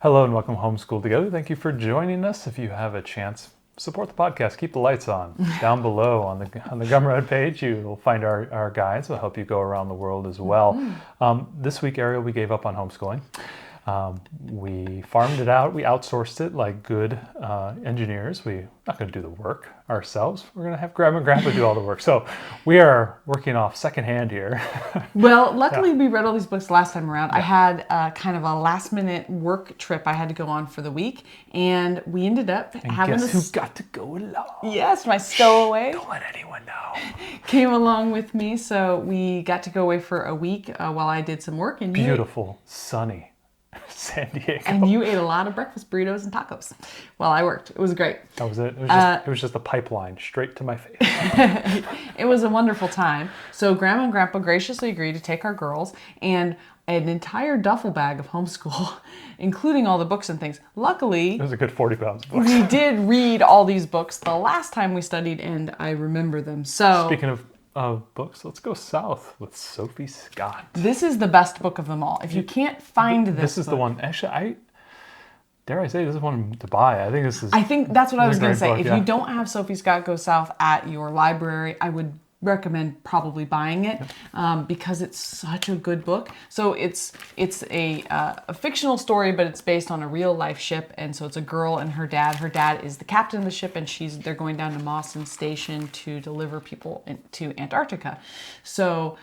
Hello and welcome to Homeschool Together. Thank you for joining us. If you have a chance, support the podcast. Keep the lights on. Down below on the Gumroad page, you'll find our guides. Will help you go around the world as well. This week, Ariel, we gave up on homeschooling. We farmed it out. We outsourced it like good engineers. We're not going to do the work ourselves. We're going to have Grandma and Grandpa do all the work. So we are working off secondhand here. Well, luckily we read all these books last time around. I had kind of a last minute work trip I had to go on for the week, and we ended up having guess who got to go along? Yes, my stowaway Don't let anyone know. came along with me, so we got to go away for a week while I did some work. And Beautiful, sunny San Diego. And you ate a lot of breakfast burritos and tacos while I worked. It was great. That was it. It was just a pipeline straight to my face. It was a wonderful time. So Grandma and Grandpa graciously agreed to take our girls and an entire duffel bag of homeschool, including all the books and things. Luckily, It was a good 40 pounds of books. we did read all these books the last time we studied, and I remember them. So Speaking of books, let's go south with Sophie Scott. this is the best book of them all. If you can't find This is the one. Actually, dare I say, this is one to buy. I think this is. I think that's what I was going to say. book, If you don't have Sophie Scott Goes South at your library, I would recommend probably buying it because it's such a good book. So it's a fictional story, but it's based on a real life ship, and so it's a girl and her dad. Her dad is the captain of the ship, and they're going down to Mawson Station to deliver people to Antarctica. So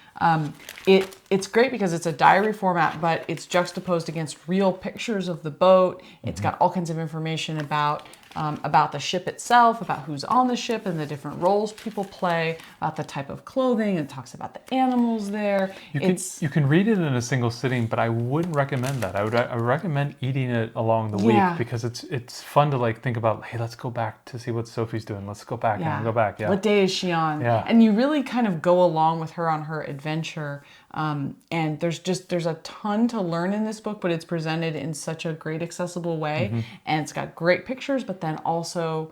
it's great because it's a diary format, but it's juxtaposed against real pictures of the boat. It's got all kinds of information about the ship itself, about who's on the ship and the different roles people play, about the type of clothing, and talks about the animals there. You can read it in a single sitting, but I wouldn't recommend that. I would recommend eating it along the Yeah. week because it's fun to like think about. Hey, let's go back to see what Sophie's doing. Let's go back and go back. Yeah. What day is she on? Yeah. And you really kind of go along with her on her adventure. And there's a ton to learn in this book, but it's presented in such a great accessible way. And it's got great pictures, but then also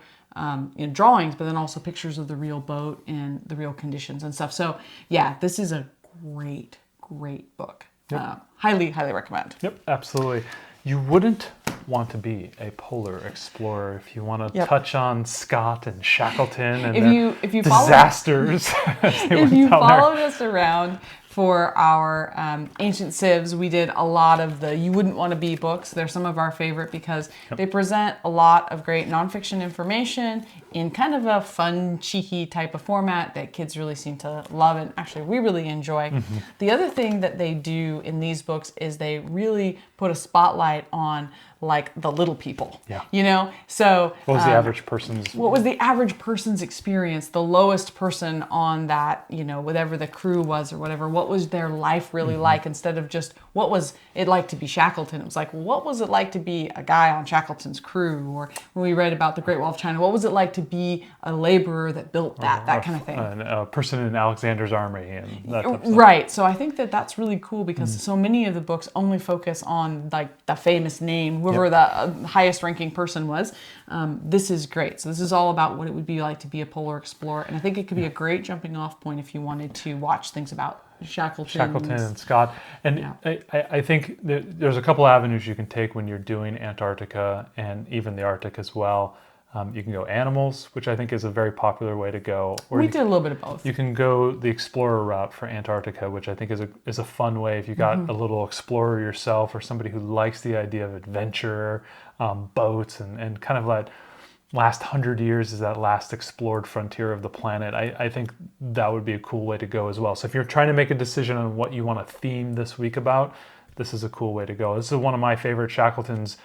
drawings, but then also pictures of the real boat and the real conditions and stuff. So yeah, this is a great book. Highly recommend. Yep, absolutely. You wouldn't want to be a polar explorer if you want to touch on Scott and Shackleton and if you disasters. If you followed us around for our ancient civs, we did a lot of the You Wouldn't Want to Be books. They're some of our favorite because they present a lot of great nonfiction information in kind of a fun, cheeky type of format that kids really seem to love, and actually we really enjoy. The other thing that they do in these books is they really put a spotlight on like the little people. Yeah. So What was the average person's? what was the average person's experience, the lowest person on that, whatever the crew was or whatever, what was their life really like, instead of just what was it like to be Shackleton? It was like, what was it like to be a guy on Shackleton's crew? Or when we read about the Great Wall of China, what was it like to be a laborer that built that kind of thing? A person in Alexander's army and that type of stuff. Right. So I think that that's really cool because so many of the books only focus on like the famous name, whoever the highest ranking person was. This is great. So this is all about what it would be like to be a polar explorer. And I think it could be a great jumping off point if you wanted to watch things about Shackleton and Scott. And I think there's a couple avenues you can take when you're doing Antarctica and even the Arctic as well. You can go animals, which I think is a very popular way to go. Or we did a little bit of both. You can go the explorer route for Antarctica, which I think is a fun way if you got a little explorer yourself or somebody who likes the idea of adventure, boats, and kind of that last 100 years is that last explored frontier of the planet. I think that would be a cool way to go as well. So if you're trying to make a decision on what you want to theme this week about, this is a cool way to go. This is one of my favorite. Shackleton's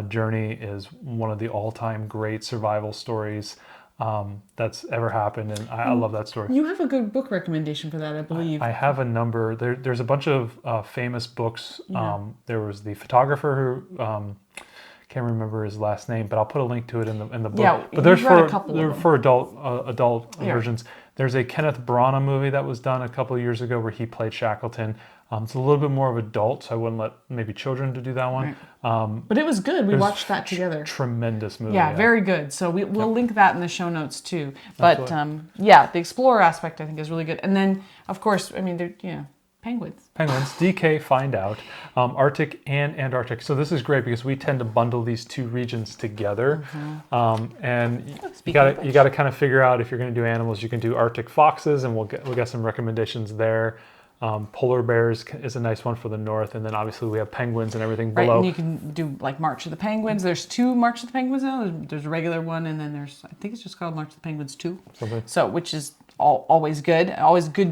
journey is one of the all-time great survival stories that's ever happened, and I love that story. You have a good book recommendation for that, I believe. I have a number. There's a bunch of famous books. There was the photographer who can't remember his last name, but I'll put a link to it in the book. Yeah, but there's for adult Yeah. versions. There's a Kenneth Branagh movie that was done a couple of years ago where he played Shackleton. It's a little bit more of adult, so I wouldn't let maybe children to do that one. Right. But it was good. We watched that together. Tremendous movie. Yeah, very good. So we'll link that in the show notes too. But the explorer aspect I think is really good. And then of course, I mean, Penguins. Penguins, DK, find out. Arctic and Antarctic. So this is great because we tend to bundle these two regions together. And you got to kind of figure out if you're going to do animals. You can do Arctic foxes, and we'll get some recommendations there. Polar bears is a nice one for the north, and then obviously we have penguins and everything below. Right, and you can do like March of the Penguins. There's 2 March of the Penguins now. There's a regular one, and then there's, I think it's just called March of the Penguins 2. Something. So, which is always good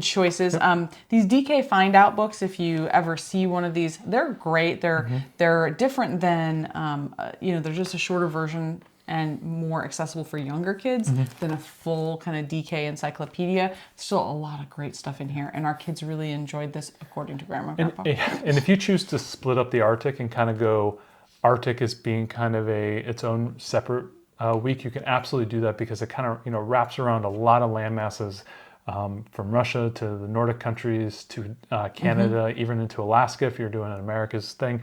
choices. Yep. These DK Find Out books, if you ever see one of these, they're great. They're different than, they're just a shorter version and more accessible for younger kids than a full kind of DK encyclopedia. Still a lot of great stuff in here, and our kids really enjoyed this, according to Grandma and Grandpa. And if you choose to split up the Arctic and kind of go Arctic as being kind of its own separate week, you can absolutely do that because it kind of wraps around a lot of land masses, from Russia to the Nordic countries to Canada, even into Alaska if you're doing an America's thing.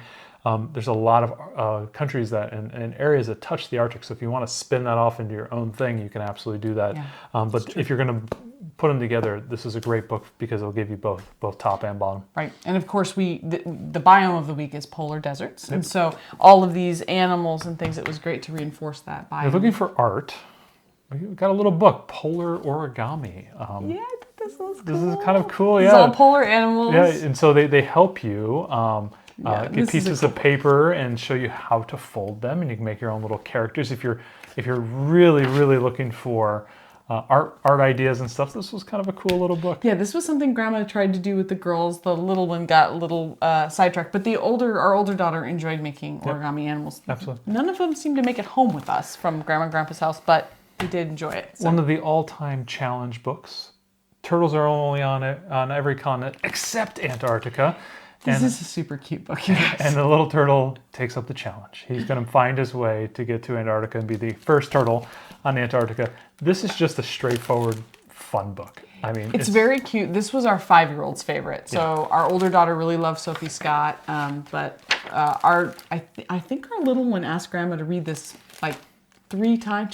There's a lot of countries and areas that touch the Arctic. So if you want to spin that off into your own thing, you can absolutely do that. Yeah, but if you're going to put them together, this is a great book because it'll give you both top and bottom. Right. And of course, the biome of the week is polar deserts. Yep. And so all of these animals and things, it was great to reinforce that biome. You're looking for art. We've got a little book, Polar Origami. Yeah, I think this was cool. This is kind of cool, yeah. It's all polar animals. Yeah, and so they help you get pieces of paper and show you how to fold them, and you can make your own little characters. If you're really, really looking for art ideas and stuff, this was kind of a cool little book. Yeah, this was something Grandma tried to do with the girls. The little one got a little sidetracked, but our older daughter enjoyed making origami animals. Absolutely. None of them seemed to make it home with us from Grandma and Grandpa's house, but we did enjoy it. So. One of the all-time challenge books. Turtles are only on every continent except Antarctica. This is a super cute book. And the little turtle takes up the challenge. He's going to find his way to get to Antarctica and be the first turtle on Antarctica. This is just a straightforward, fun book. I mean, it's very cute. This was our 5-year-old's favorite. So our older daughter really loved Sophie Scott, but I think our little one asked Grandma to read this like 2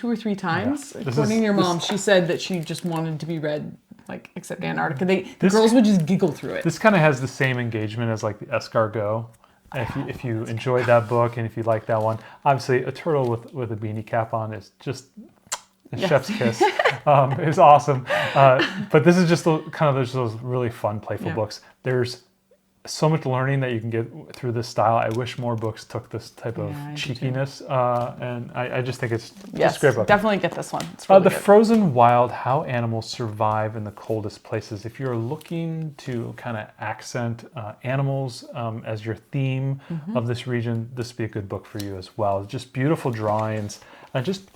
or 3 times. Yeah. According to your mom, she said that she just wanted to be read. Like, except Antarctica. The girls would just giggle through it. This kind of has the same engagement as like the Escargot. If you enjoyed that book and if you like that one, obviously a turtle with a beanie cap on is just a chef's kiss. It's awesome. But this is just there's those really fun, playful books. There's so much learning that you can get through this style. I wish more books took this type of cheekiness, and I just think it's a great book. Definitely get this one. It's really good. Frozen Wild: How Animals Survive in the Coldest Places. If you're looking to kind of accent animals as your theme of this region, this would be a good book for you as well. Just beautiful drawings. Just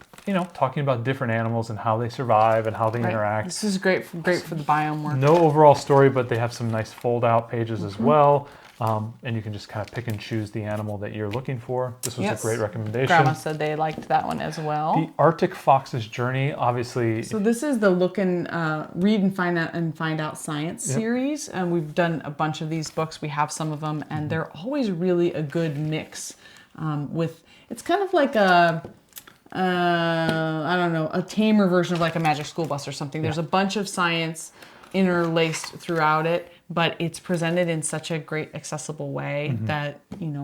talking about different animals and how they survive and how they interact. This is great for the biome work. No overall story, but they have some nice fold-out pages as well. And you can just kind of pick and choose the animal that you're looking for. This was a great recommendation. Grandma said they liked that one as well. The Arctic Fox's Journey, obviously. So this is the read and find out science series. And we've done a bunch of these books. We have some of them, and they're always really a good mix. It's kind of like a tamer version of like a Magic School Bus or something. There's a bunch of science interlaced throughout it, but it's presented in such a great accessible way that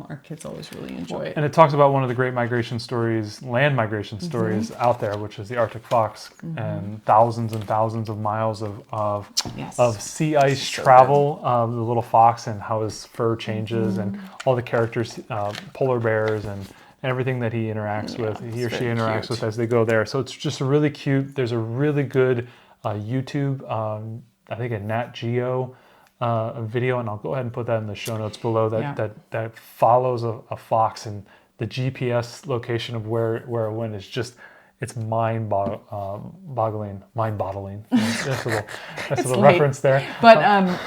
our kids always really enjoy it. And it talks about one of the great land migration stories out there, which is the Arctic fox, and thousands of miles of sea ice travel of the little fox and how his fur changes and all the characters, polar bears and everything that he interacts with, he or she interacts with as they go there. So it's just really cute. There's a really good YouTube, I think a Nat Geo video, and I'll go ahead and put that in the show notes below, that follows a fox, and the GPS location of where it went is just, it's mind-boggling. That's a little reference there. But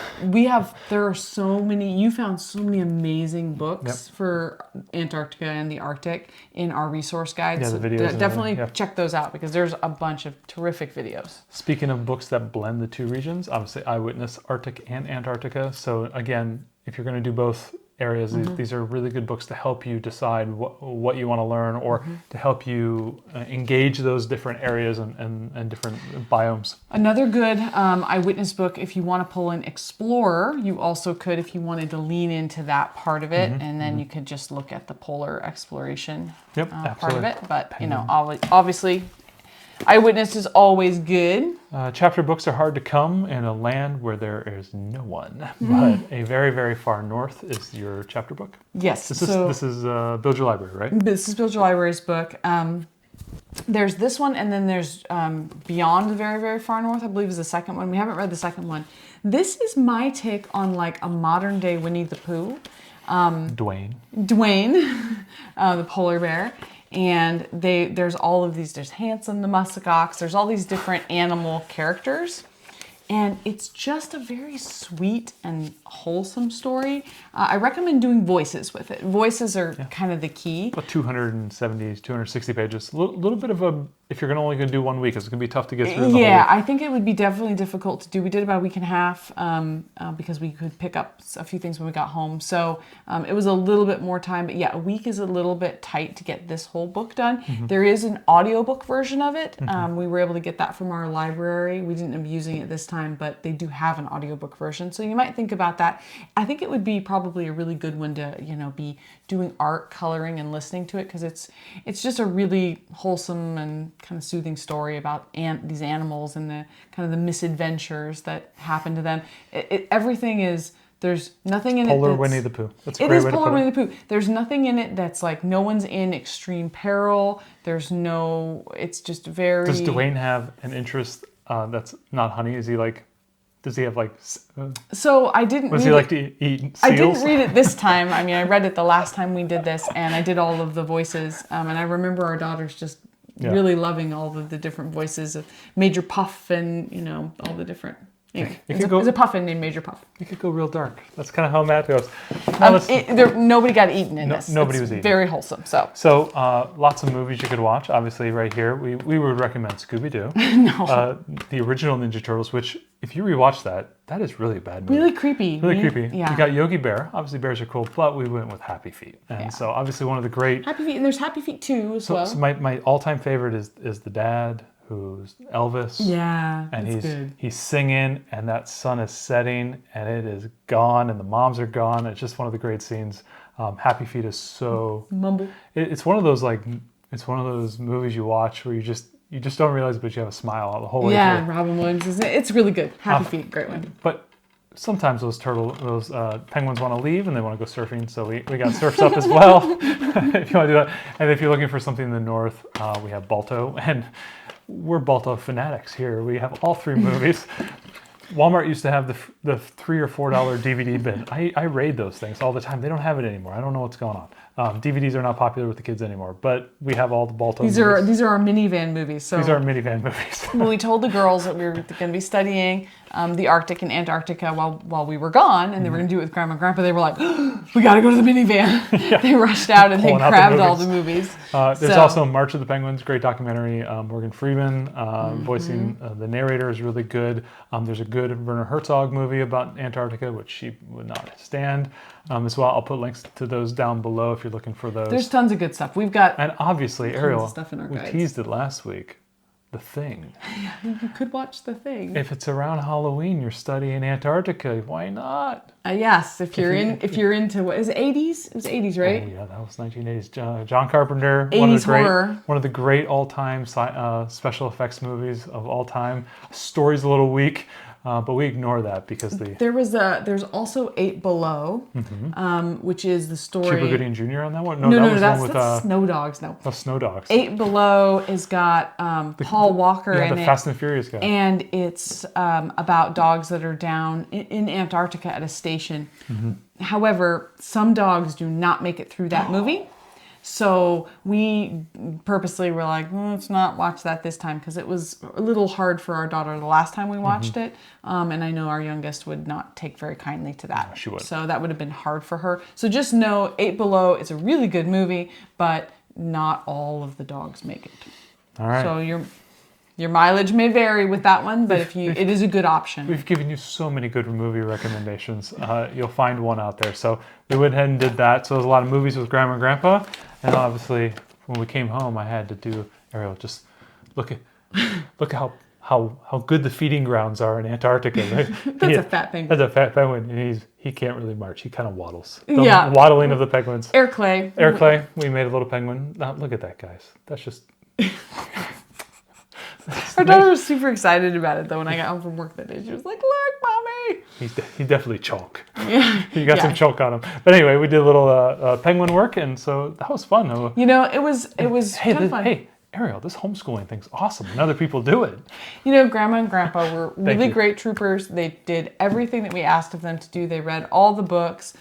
there are so many, you found so many amazing books for Antarctica and the Arctic in our resource guides. Yeah, the videos. Definitely check those out because there's a bunch of terrific videos. Speaking of books that blend the two regions, obviously Eyewitness Arctic and Antarctica. So again, if you're going to do both areas. These are really good books to help you decide what you want to learn, or to help you engage those different areas and different biomes. Another good eyewitness book, if you want to pull in Explorer, you also could if you wanted to lean into that part of it, and then you could just look at the polar exploration part of it. But, obviously, eyewitness is always good. Chapter books are hard to come in a land where there is no one, but a very, very far north is your chapter book. Yes. This is Build Your Library, right? This is Build Your Library's book. There's this one, and then there's Beyond the Very, Very Far North, I believe is the second one. We haven't read the second one. This is my take on like a modern day Winnie the Pooh. Dwayne, the polar bear. And there's all of these, there's Hanson the muskox, there's all these different animal characters. And it's just a very sweet and wholesome story. I recommend doing voices with it. Voices are kind of the key. About 270, 260 pages. A little bit of a, if you're only going to do 1 week, it's going to be tough to get through the whole week. I think it would be definitely difficult to do. We did about a week and a half because we could pick up a few things when we got home. So it was a little bit more time. But yeah, a week is a little bit tight to get this whole book done. There is an audiobook version of it. We were able to get that from our library. We didn't end up using it this time, but they do have an audiobook version. So you might think about that. I think it would be probably a really good one to, be doing art, coloring, and listening to it, because it's just a really wholesome and kind of soothing story about these animals and the kind of the misadventures that happen to them. Everything is, there's nothing in it Polar Winnie the Pooh. That's a great way to put it. It is Polar Winnie the Pooh. There's nothing in it that's like, no one's in extreme peril. It's just very... Does Dwayne have an interest that's not honey? Is he like... Does he have like... So I didn't read it. Does he like to eat seals? I didn't read it this time. I mean, I read it the last time we did this, and I did all of the voices. And I remember our daughters just really loving all of the different voices of Major Puff and, all the different... Anyway, it's a puffin named Major Puff. You could go real dark. That's kind of how math goes. Nobody got eaten in this. Nobody was eaten. Very wholesome. So lots of movies you could watch. Obviously, right here, we would recommend Scooby-Doo. No. The original Ninja Turtles, which, if you rewatch that is really a bad movie. Really creepy. Really creepy. Yeah. You got Yogi Bear. Obviously, bears are cool, but we went with Happy Feet. And so, obviously, one of the great... Happy Feet, and there's Happy Feet 2 as well. So my all-time favorite is the dad, who's Elvis. Yeah, and that's good. He's singing, and that sun is setting, and it is gone, and the moms are gone. It's just one of the great scenes. Happy Feet is so... Mumble. It's one of those movies you watch where you just don't realize, but you have a smile the whole way through. Yeah, Robin Williams. It's really good. Happy Feet, great one. But sometimes those penguins want to leave and they want to go surfing, so we got Surf's Up as well, if you want to do that. And if you're looking for something in the north, we have Balto, and we're Balto fanatics here. We have all three movies. Walmart used to have the $3 or $4 DVD bin. I raid those things all the time. They don't have it anymore. I don't know what's going on. DVDs are not popular with the kids anymore, but we have all the Balto movies. These are our minivan movies. So these are our minivan movies. When we told the girls that we were going to be studying the Arctic and Antarctica while we were gone, and they were going to do it with Grandma and Grandpa, they were like, oh, we got to go to the minivan. Yeah. They rushed out and they grabbed all the movies. There's also March of the Penguins, great documentary. Morgan Freeman voicing the narrator is really good. There's a good Werner Herzog movie about Antarctica, which she would not stand. As well, I'll put links to those down below if you're looking for those. There's tons of good stuff. We've got and obviously Ariel. Stuff in our we guides. Teased it last week. The Thing. You could watch The Thing. If it's around Halloween, you're studying Antarctica. Why not? Yes, if you're into what is it, 80s? It was 80s, right? Oh, yeah, that was 1980s. John Carpenter, 80s horror. One of the great all-time special effects movies of all time. Story's a little weak. But we ignore that because there's also 8 Below, which is the story. Cuba Gooding Jr. on that one? No, that's Snow Dogs. No, that's Snow Dogs. 8 Below has got Paul Walker in it. The Fast and Furious guy. And it's about dogs that are down in Antarctica at a station. However, some dogs do not make it through that movie. So we purposely were like, let's not watch that this time because it was a little hard for our daughter the last time we watched it. And I know our youngest would not take very kindly to that. No, she would. So that would have been hard for her. So just know 8 Below is a really good movie, but not all of the dogs make it. All right. So Your mileage may vary with that one, but it is a good option. We've given you so many good movie recommendations. You'll find one out there. So we went ahead and did that. So there's a lot of movies with Grandma and Grandpa. And obviously, when we came home, I had to do, Ariel, just look at how good the feeding grounds are in Antarctica. Right? That's a fat penguin. That's a fat penguin. And he can't really march. He kind of waddles. The Yeah. waddling of the penguins. Air clay. Air clay. We made a little penguin. Look at that, guys. That's just... Our daughter was super excited about it, though, when I got home from work that day. She was like, look, Mommy. He definitely choked. Yeah. He got some choke on him. But anyway, we did a little penguin work, and so that was fun. You know, it was kind of fun. Hey, Ariel, this homeschooling thing's awesome. And other people do it. You know, Grandma and Grandpa were really great troopers. They did everything that we asked of them to do. They read all the books.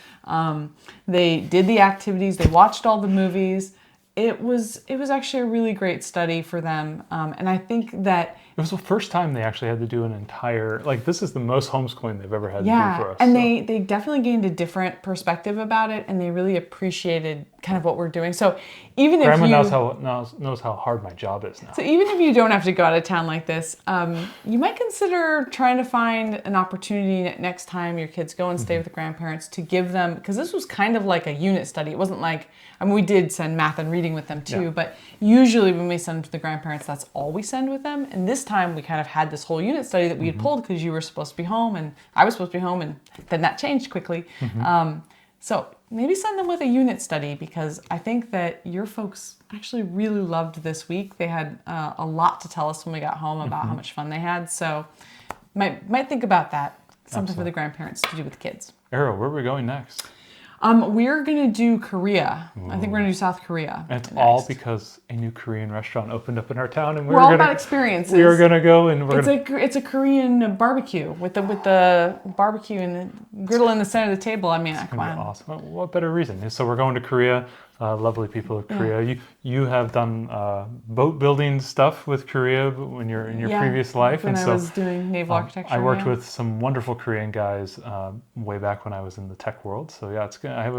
They did the activities. They watched all the movies. It was actually a really great study for them. And I think that it was the first time they actually had to do an entire, like, this is the most homeschooling they've ever had to do for us. And they definitely gained a different perspective about it, and they really appreciated kind of what we're doing. So even Grandma if you knows how hard my job is now. So even if you don't have to go out of town like this, you might consider trying to find an opportunity next time your kids go and stay with the grandparents to give them, because this was kind of like a unit study. It wasn't like, I mean, we did send math and reading with them too, but usually when we send them to the grandparents, that's all we send with them. And this time we kind of had this whole unit study that we had pulled because you were supposed to be home and I was supposed to be home, and then that changed quickly. So maybe send them with a unit study, because I think that your folks actually really loved this week. They had a lot to tell us when we got home about how much fun they had. So might think about that. Something for the grandparents to do with the kids. Ariel, where are we going next? We're going to do Korea. I think we're going to do South Korea. And it's all because a new Korean restaurant opened up in our town, and we're all about experiences. We are going to go, and it's a Korean barbecue with the barbecue and the griddle in the center of the table. I mean, come on. Awesome. What better reason? So we're going to Korea. Lovely people of Korea. You have done boat building stuff with Korea in your previous life, when I was doing naval architecture. I worked with some wonderful Korean guys way back when I was in the tech world. So yeah, it's good. I have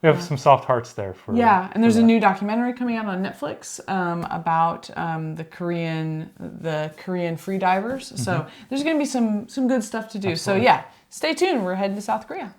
we have some soft hearts there for. Yeah, and there's a new documentary coming out on Netflix about the Korean free divers. So there's going to be some good stuff to do. Absolutely. So yeah, stay tuned. We're heading to South Korea.